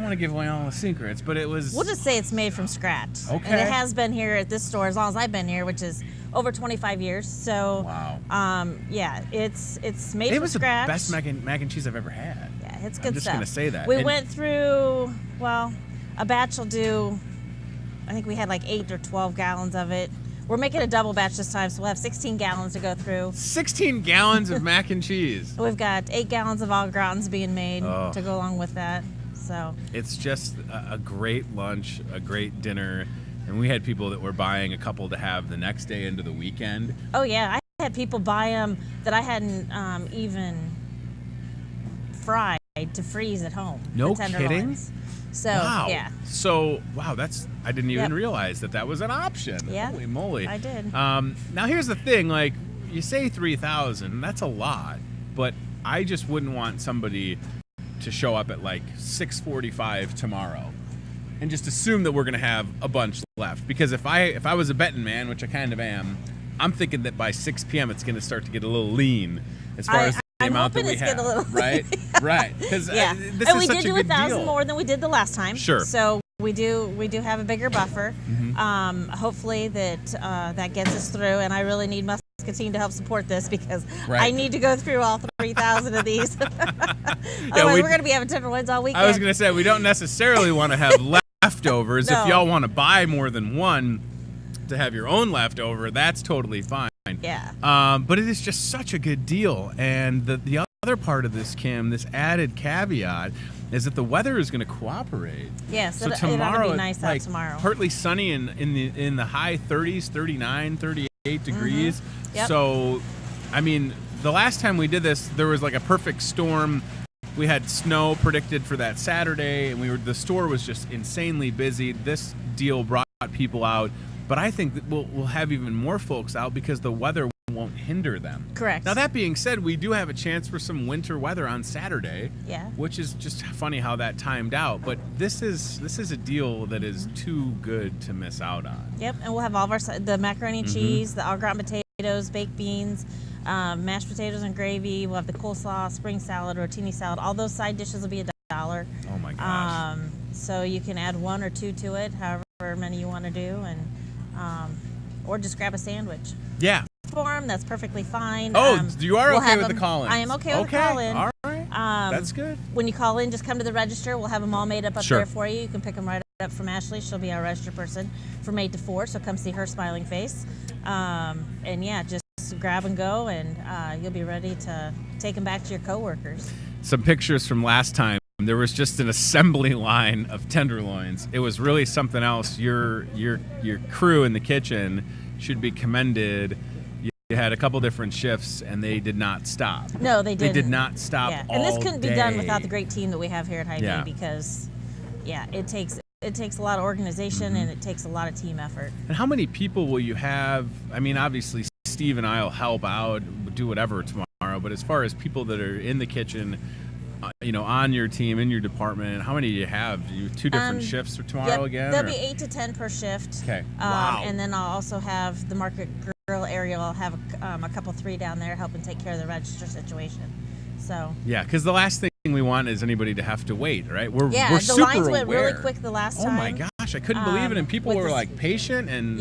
to give away all the secrets, but it was. We'll just say it's made from scratch. Okay. And it has been here at this store as long as I've been here, which is over 25 years. So, wow. Yeah, it's made from scratch. It was the best mac and cheese I've ever had. Yeah, it's good I'm just stuff. gonna say that. We went through, a batch will do, I think we had like 8 or 12 gallons of it. We're making a double batch this time, so we'll have 16 gallons to go through. 16 gallons of mac and cheese. We've got 8 gallons of au gratins being made Oh. to go along with that. So It's just a great lunch, a great dinner. And we had people that were buying a couple to have the next day into the weekend. oh yeah, I had people buy them that I hadn't even fried to freeze at home. No the tenderloins. kidding? So Wow. yeah, So, I didn't even Yep. realize that was an option. Yeah. Holy moly. I did. Now, here's the thing. Like, you say 3,000, that's a lot. But I just wouldn't want somebody to show up at, like, 6:45 tomorrow and just assume that we're going to have a bunch left. Because if I was a betting man, which I kind of am, I'm thinking that by 6 p.m. it's going to start to get a little lean as far as the I'm amount that hoping we it's have. getting a little Right? Right. Because yeah. this And is we such did a do good 1,000 deal. more than we did the last time. Sure. So we do have a bigger buffer. Hopefully that gets us through. And I really need muscatine to help support this because Right. I need to go through all 3,000 of these. Otherwise, we're going to be having tenderloins all weekend. I was going to say, we don't necessarily want to have leftovers. No. If y'all want to buy more than one to have your own leftover, that's totally fine. Yeah. But it is just such a good deal. And the other part of this, Kim, this added caveat, is that the weather is going to cooperate. Yes, So it tomorrow, ought to be nice out like, tomorrow. partly sunny in the high 30s, 39, 38 degrees. Yep. So, I mean, the last time we did this, there was like a perfect storm. We had snow predicted for that Saturday, and the store was just insanely busy. This deal brought people out, but I think that we'll have even more folks out because the weather won't hinder them. Correct. Now, that being said, we do have a chance for some winter weather on Saturday. Yeah. Which is just funny how that timed out. But this is a deal that is too good to miss out on. Yep, and we'll have all of the macaroni and cheese, the au gratin potatoes, baked beans, mashed potatoes and gravy. We'll have the coleslaw, spring salad, rotini salad. All those side dishes will be $1. Oh my gosh. So you can add 1 or 2 to it, however many you want to do, and or just grab a sandwich. Yeah. For them, that's perfectly fine. Oh, you are we'll okay have with them- the call-ins. I am okay with the call-in. All right. That's good. When you call in, just come to the register. We'll have them all made up Sure. there for you. You can pick them right up from Ashley. She'll be our register person from 8 to 4, so come see her smiling face. And yeah, just grab and go, and you'll be ready to take them back to your coworkers. Some pictures from last time. there was just an assembly line of tenderloins. It was really something else. Your crew in the kitchen should be commended. You had a couple different shifts, and they did not stop. No, they didn't. They did not stop all And this couldn't day. be done without the great team that we have here at Hy-Vee Yeah. because, it takes a lot of organization and it takes a lot of team effort. And how many people will you have? I mean, obviously, Steve and I will help out, do whatever tomorrow. But as far as people that are in the kitchen, on your team, in your department, how many do you have? Do you have 2 different shifts for tomorrow again? There'll be 8 to 10 per shift. Okay. Wow. And then I'll also have the market grill area. I'll have a couple 3 down there helping take care of the register situation. So. Yeah, because the last thing we want is anybody to have to wait, right? We're the super lines went aware. really quick the last time. Oh my gosh, I couldn't believe it, and people were like patient, and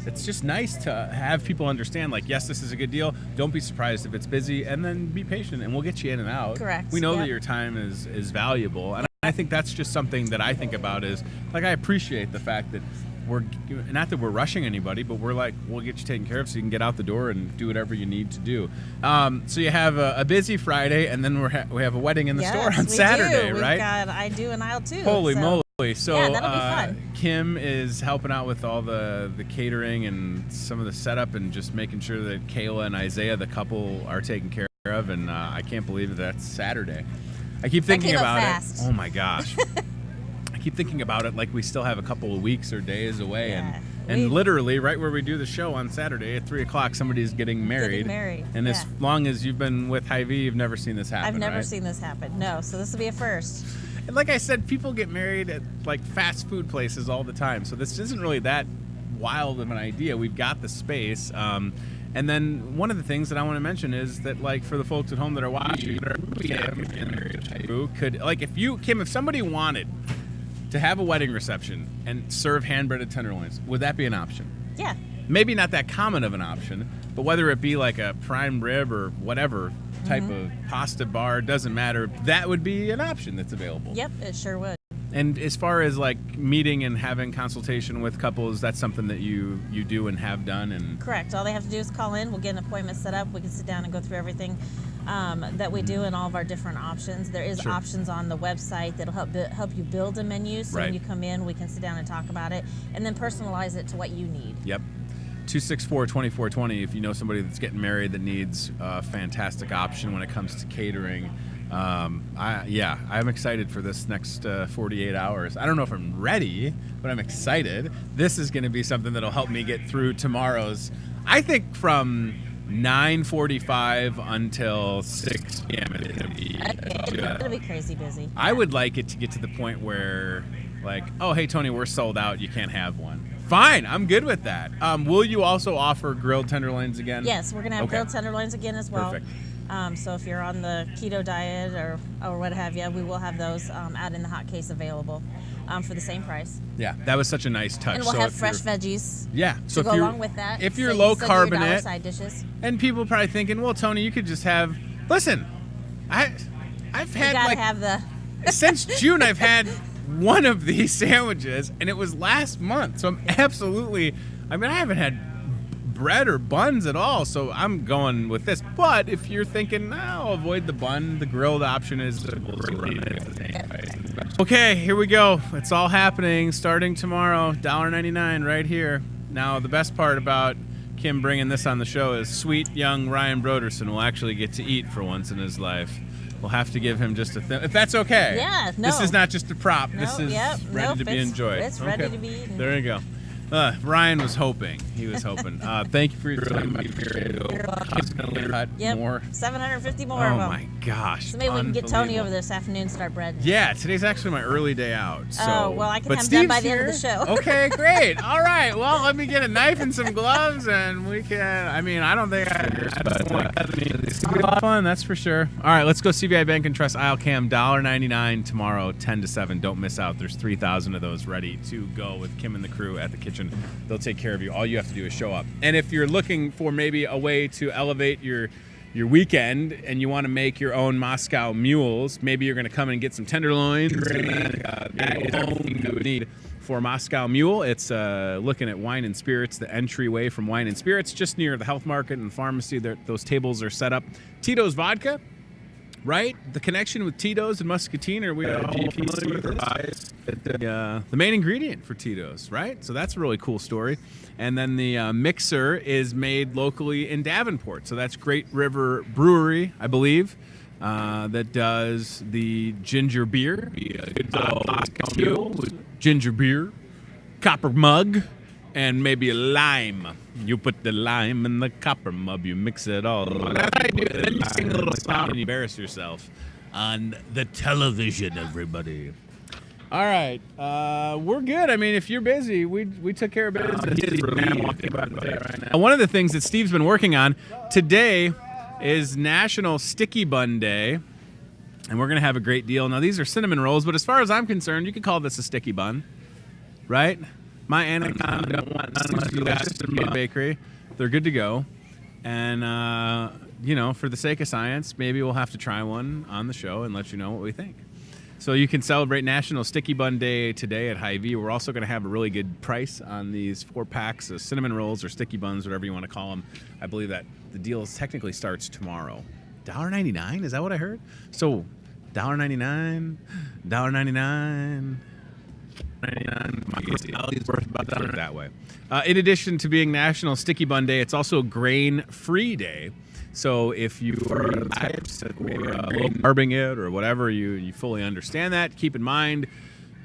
it's just nice to have people understand, like, yes, this is a good deal. Don't be surprised if it's busy, and then be patient, and we'll get you in and out. Correct. We know that your time is valuable, and I think that's just something that I think about is, like, I appreciate the fact that we're not that we're rushing anybody, but we're like, we'll get you taken care of so you can get out the door and do whatever you need to do. So you have a busy Friday, and then we have a wedding in the store on Saturday, right? We've got I do and I'll too. Holy moly! So yeah, that'll be fun. Kim is helping out with all the catering and some of the setup and just making sure that Kayla and Isaiah, the couple, are taken care of. And I can't believe that's Saturday. I keep thinking about it. Oh my gosh. I keep thinking about it like we still have a couple of weeks or days away, and literally right where we do the show on Saturday at 3:00, somebody's getting married. And as long as you've been with Hy-Vee, you've never seen this happen. I've never seen this happen. No, so this will be a first. And like I said, people get married at like fast food places all the time, so this isn't really that wild of an idea. We've got the space. And then one of the things that I want to mention is that, like, for the folks at home that are watching, if somebody wanted to have a wedding reception and serve hand-breaded tenderloins, would that be an option? Yeah. Maybe not that common of an option, but whether it be like a prime rib or whatever type of pasta bar, doesn't matter, that would be an option that's available. Yep, it sure would. And as far as like meeting and having consultation with couples, that's something that you do and have done. And correct. All they have to do is call in. We'll get an appointment set up. We can sit down and go through everything that we do and all of our different options. There is options on the website that'll help you build a menu. So when you come in, we can sit down and talk about it and then personalize it to what you need. Yep. 264-2420 if you know somebody that's getting married that needs a fantastic option when it comes to catering. I'm excited for this next 48 hours. I don't know if I'm ready, but I'm excited. This is going to be something that'll help me get through tomorrow's, I think from 9:45 until 6 p.m. It'll be crazy busy. I would like it to get to the point where, like, oh, hey, Tony, we're sold out. You can't have one. Fine, I'm good with that. Will you also offer grilled tenderloins again? Yes, we're going to have grilled tenderloins again as well. Perfect. So if you're on the keto diet or what have you, we will have those out in the hot case available for the same price. Yeah, that was such a nice touch. And we'll have fresh veggies. Yeah, so to go along with that. If you're low carbonate, side dishes. And people are probably thinking, well, Tony, you could just have. Listen, I've had have the since June. I've had one of these sandwiches, and it was last month. So I'm absolutely. I mean, I haven't had bread or buns at all, so I'm going with this. But if you're thinking, I'll avoid the bun, the grilled option is. Okay, here we go. It's all happening starting tomorrow. $1.99 right here. Now, the best part about Kim bringing this on the show is sweet young Ryan Broderson will actually get to eat for once in his life. We'll have to give him just a if that's okay. Yeah, no. This is not just a prop. No, this is ready to be enjoyed. It's ready to be eaten. There you go. Ryan was hoping. He was hoping. Thank you for your time. Yep. More. 750 more of them. Oh, my gosh. So maybe we can get Tony over this afternoon and start bread. Yeah, today's actually my early day out. So. Oh, well, I can have Steve's done by the end of the show. Okay, great. All right. Well, let me get a knife and some gloves, and we can. I mean, I don't think it's going to be a lot of fun, that's for sure. All right, let's go CVI Bank and Trust Aisle Cam. $1.99 tomorrow, 10 to 7. Don't miss out. There's 3,000 of those ready to go with Kim and the crew at the kitchen. They'll take care of you. All you have to do is show up. And if you're looking for maybe a way to elevate your weekend and you want to make your own Moscow mules, maybe you're going to come and get some tenderloins. That is everything you would need for Moscow Mule. It's looking at Wine and Spirits, the entryway from Wine and Spirits, just near the health market and pharmacy. Those tables are set up. Tito's Vodka. right? The connection with Tito's and Muscatine, are we all familiar with this? The main ingredient for Tito's, right? So that's a really cool story. And then the mixer is made locally in Davenport. So that's Great River Brewery, I believe, that does the ginger beer. Ginger beer, copper mug, and maybe a lime. You put the lime in the copper mug, you mix it all. That's how you do it. Then you sing a little song and you embarrass yourself on the television, everybody. All right, we're good. I mean, if you're busy, we took care of business. One of the things that Steve's been working on today is National Sticky Bun Day, and we're going to have a great deal. Now, these are cinnamon rolls, but as far as I'm concerned, you could call this a sticky bun, right? My anaconda don't want none of the bakery. They're good to go. And, for the sake of science, maybe we'll have to try one on the show and let you know what we think. So you can celebrate National Sticky Bun Day today at Hy-Vee. We're also going to have a really good price on these 4-packs of cinnamon rolls or sticky buns, whatever you want to call them. I believe that the deal technically starts tomorrow. $1.99? Is that what I heard? So $1.99, $1.99. That way. In addition to being National Sticky Bun Day, it's also Grain-Free Day. So if you are carbing it or whatever, you fully understand that. Keep in mind,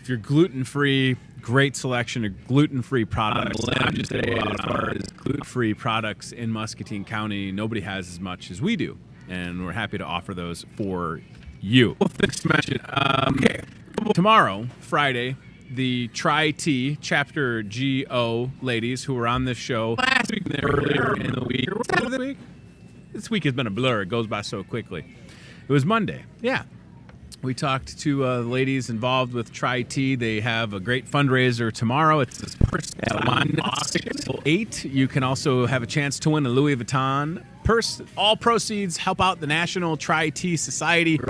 if you're gluten-free, great selection of gluten-free products. Gluten-free products in Muscatine County, nobody has as much as we do, and we're happy to offer those for you. Tomorrow, Friday, the Tri-T Chapter GO ladies who were on this show last week and earlier in the week. This week? This week has been a blur. It goes by so quickly. It was Monday. Yeah. We talked to the ladies involved with Tri-T. They have a great fundraiser tomorrow. It's this person at 8. You can also have a chance to win a Louis Vuitton purse. All proceeds help out the National Tri-T Society.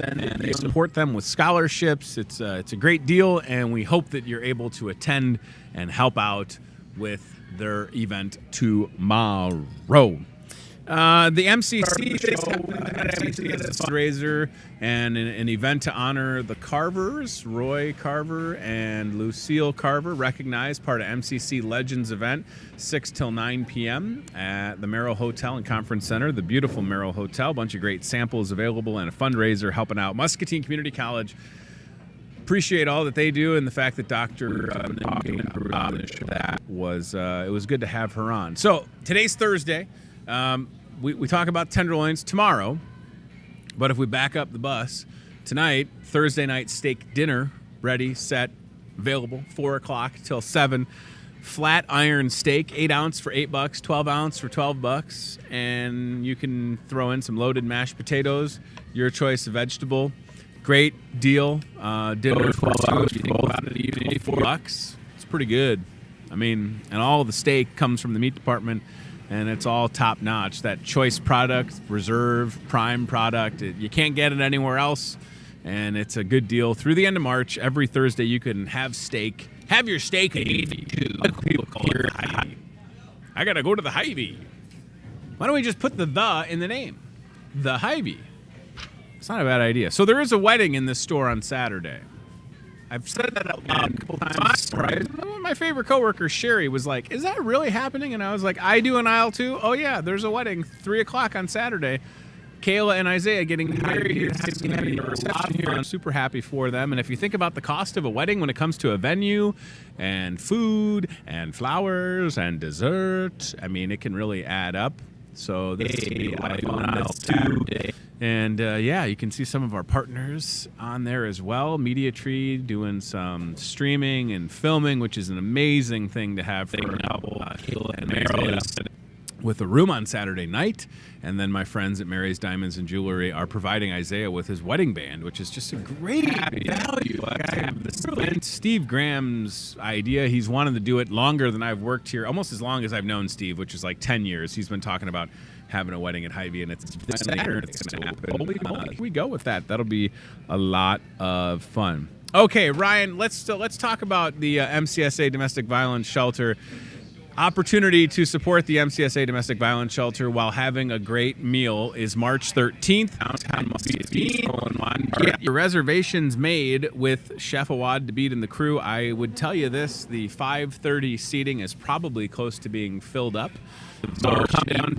And they support them with scholarships. It's a great deal, and we hope that you're able to attend and help out with their event tomorrow. The MCC has a fundraiser and an event to honor the Carvers, Roy Carver and Lucille Carver, recognized, part of MCC Legends event, 6 till 9 p.m. at the Merrill Hotel and Conference Center, the beautiful Merrill Hotel. A bunch of great samples available and a fundraiser helping out Muscatine Community College. Appreciate all that they do and the fact that Dr. That was it was good to have her on. So today's Thursday. We talk about tenderloins tomorrow, but if we back up the bus, tonight, Thursday night steak dinner, ready, set, available, 4 o'clock till 7. Flat iron steak, 8 ounce for $8, 12 ounce for $12, and you can throw in some loaded mashed potatoes, your choice of vegetable. Great deal. Dinner, 12 hours, $4. It's pretty good. I mean, and all the steak comes from the meat department. And it's all top-notch. That choice product, reserve, prime product, you can't get it anywhere else. And it's a good deal. Through the end of March, every Thursday you can have steak. Have your steak at Hy-Vee, too. People call it Hy-Vee. I got to go to the Hy-Vee. Why don't we just put the in the name? The Hy-Vee. It's not a bad idea. So there is a wedding in this store on Saturday. I've said that out loud a couple times. My favorite coworker, Sherry, was like, is that really happening? And I was like, I do in aisle 2. Oh, yeah, there's a wedding, 3 o'clock on Saturday. Kayla and Isaiah getting married. I'm super happy for them. And if you think about the cost of a wedding when it comes to a venue and food and flowers and dessert, I mean, it can really add up. So this is aisle 2. And you can see some of our partners on there as well. Media Tree doing some streaming and filming, which is an amazing thing to have for Kayla and Mary with a room on Saturday night. And then my friends at Mary's Diamonds and Jewelry are providing Isaiah with his wedding band, which is just a great value. I have this Steve Graham's idea. He's wanted to do it longer than I've worked here, almost as long as I've known Steve, which is like 10 years. He's been talking about having a wedding at Hy-Vee, and it's this Saturday. It's going to happen. We go with that. That'll be a lot of fun. Okay, Ryan, let's talk about the MCSA Domestic Violence Shelter. opportunity to support the MCSA Domestic Violence Shelter while having a great meal is March 13th. Downtown Muscatine. Get your reservations made with Chef Awad Dabeed and the crew. I would tell you this, the 5:30 seating is probably close to being filled up. So come down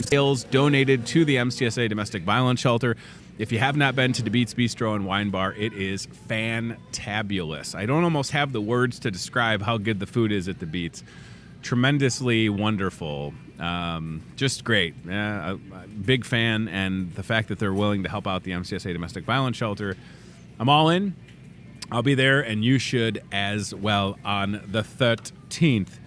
sales donated to the MCSA Domestic Violence Shelter. If you have not been to DeBeat's Bistro and Wine Bar, it is fantabulous. I don't almost have the words to describe how good the food is at DeBeat's. Tremendously wonderful. Just great. A big fan, and the fact that they're willing to help out the MCSA Domestic Violence Shelter, I'm all in. I'll be there, and you should as well on the 13th.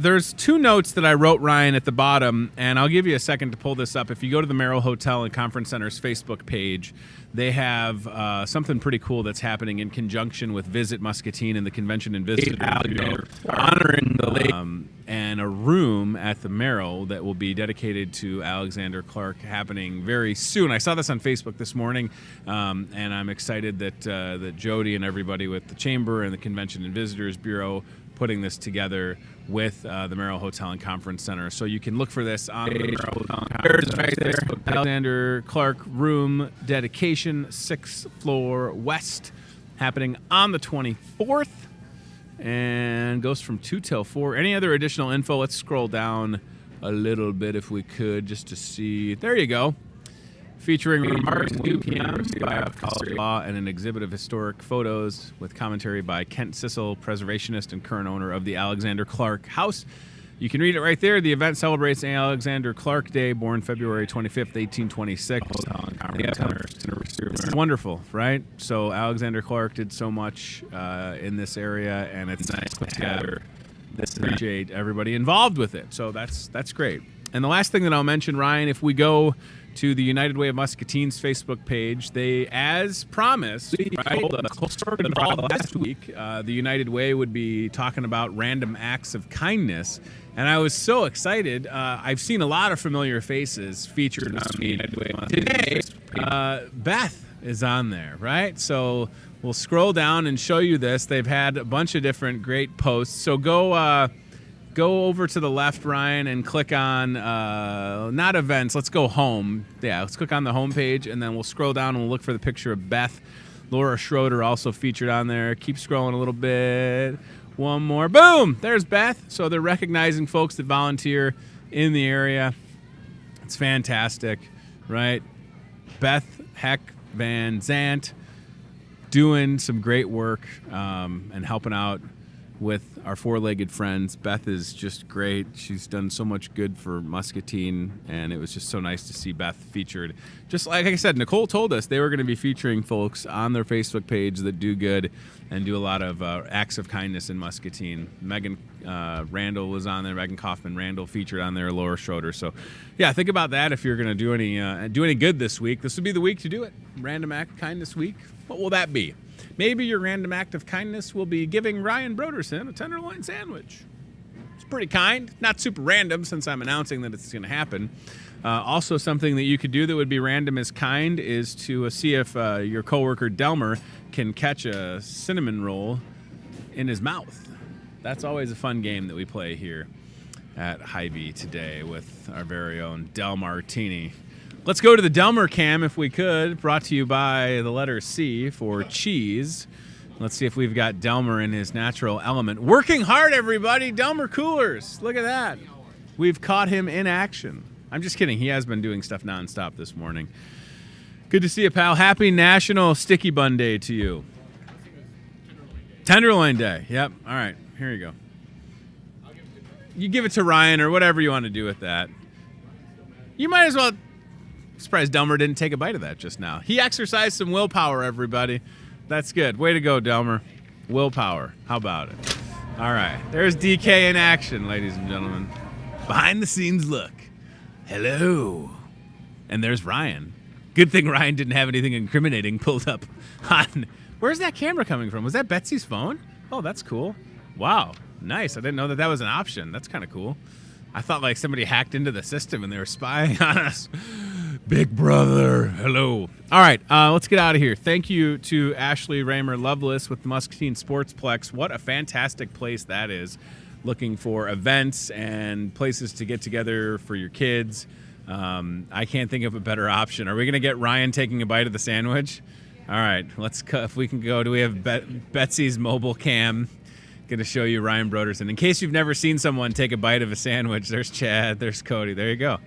There's 2 notes that I wrote, Ryan, at the bottom, and I'll give you a second to pull this up. If you go to the Merrill Hotel and Conference Center's Facebook page, they have something pretty cool that's happening in conjunction with Visit Muscatine and the Convention and Visitor honoring the late and a room at the Merrill that will be dedicated to Alexander Clark happening very soon. I saw this on Facebook this morning, and I'm excited that Jody and everybody with the Chamber and the Convention and Visitors Bureau putting this together with the Merrill Hotel and Conference Center. So you can look for this on the Merrill Hotel and Conference Center. Right there. Alexander Clark Room Dedication, 6th floor west, happening on the 24th. And goes from 2 till 4. Any other additional info? Let's scroll down a little bit if we could, just to see. There you go. Featuring remarks at 2 p.m. by Law and an exhibit of historic photos with commentary by Kent Sissel, preservationist and current owner of the Alexander Clark House. You can read it right there. The event celebrates Alexander Clark Day, born February 25th, 1826. It's wonderful, right? So Alexander Clark did so much in this area, and it's nice to put together. Appreciate everybody involved with it. So that's great. And the last thing that I'll mention, Ryan, if we go to the United Way of Muscatine's Facebook page, they, as promised, last week, the United Way would be talking about random acts of kindness, and I was so excited. I've seen a lot of familiar faces featured on the United Way. Today, Beth is on there, right? So we'll scroll down and show you this. They've had a bunch of different great posts. So go over to the left, Ryan, and click on, not events, let's go home. Yeah, let's click on the home page, and then we'll scroll down and we'll look for the picture of Beth. Laura Schroeder also featured on there. Keep scrolling a little bit. One more. Boom! There's Beth. So they're recognizing folks that volunteer in the area. It's fantastic, right? Beth Heck Van Zant doing some great work and helping out with our four-legged friends. Beth is just great. She's done so much good for Muscatine, and it was just so nice to see Beth featured. Just like I said, Nicole told us they were going to be featuring folks on their Facebook page that do good and do a lot of acts of kindness in Muscatine. Megan Randall was on there. Megan Kaufman Randall featured on there. Laura Schroeder. So, yeah, think about that if you're going to do any good this week. This would be the week to do it. Random Act of Kindness Week. What will that be? Maybe your random act of kindness will be giving Ryan Broderson a tenderloin sandwich. It's pretty kind. Not super random since I'm announcing that it's going to happen. Also, something that you could do that would be random as kind is to see if your coworker Delmer can catch a cinnamon roll in his mouth. That's always a fun game that we play here at Hy-Vee today with our very own Del Martini. Let's go to the Delmer Cam if we could, brought to you by the letter C for cheese. Let's see if we've got Delmer in his natural element. Working hard, everybody. Delmer Coolers. Look at that. We've caught him in action. I'm just kidding. He has been doing stuff nonstop this morning. Good to see you, pal. Happy National Sticky Bun Day to you. Tenderloin Day. Yep. All right. Here you go. You give it to Ryan or whatever you want to do with that. You might as well... Surprised Delmer didn't take a bite of that just now. He exercised some willpower, everybody. That's good. Way to go, Delmer. Willpower. How about it? All right. There's DK in action, ladies and gentlemen. Behind the scenes look. Hello. And there's Ryan. Good thing Ryan didn't have anything incriminating pulled up on. Where's that camera coming from? Was that Betsy's phone? Oh, that's cool. Wow. Nice. I didn't know that was an option. That's kind of cool. I thought like somebody hacked into the system and they were spying on us. Big brother. Hello. All right, let's get out of here. Thank you to Ashley Raymer Lovelace with the Muscatine Sportsplex. What a fantastic place that is. looking for events and places to get together for your kids, I can't think of a better option. Are we going to get Ryan taking a bite of the sandwich? All right, let's. If we can go, do we have Betsy's mobile cam? Going to show you Ryan Broderson. In case you've never seen someone take a bite of a sandwich, there's Chad, there's Cody. There you go.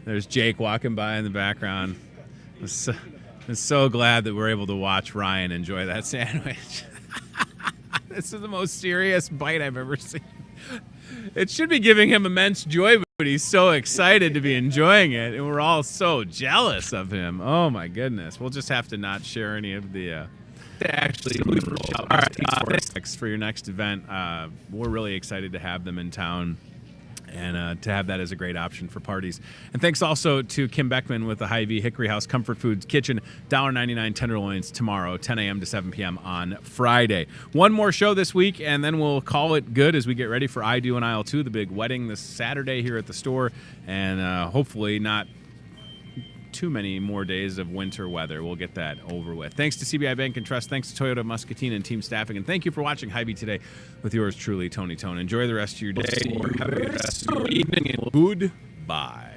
There's Jake walking by in the background. I'm so glad that we're able to watch Ryan enjoy that sandwich. This is the most serious bite I've ever seen. It should be giving him immense joy, but he's so excited to be enjoying it, and we're all so jealous of him. Oh, my goodness. We'll just have to not share any of the... Actually, all right, thanks for your next event. We're really excited to have them in town and to have that as a great option for parties. And thanks also to Kim Beckman with the Hy-Vee Hickory House Comfort Foods Kitchen, $1.99 tenderloins tomorrow, 10 a.m. to 7 p.m. on Friday. One more show this week, and then we'll call it good as we get ready for I Do and Aisle 2, the big wedding this Saturday here at the store, and hopefully not too many more days of winter weather. We'll get that over with. Thanks to CBI Bank and Trust. Thanks to Toyota Muscatine and Team Staffing. And thank you for watching Hy-Vee Today with yours truly, Tony Tone. Enjoy the rest of your day. Have a good rest of your evening. And goodbye.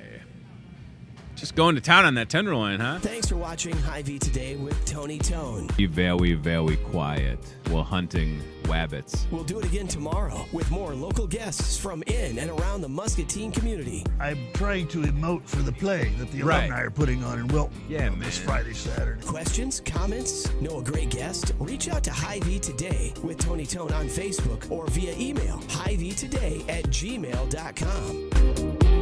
Just going to town on that tenderloin, huh? Thanks for watching Hy-Vee Today with Tony Tone. Be very, very quiet while hunting wabbits. We'll do it again tomorrow with more local guests from in and around the Muscatine community. I'm trying to emote for the play that the alumni are putting on in Wilton this Friday, Saturday. Questions, comments, know a great guest? Reach out to Hy-Vee Today with Tony Tone on Facebook or via email, hyveetoday@gmail.com.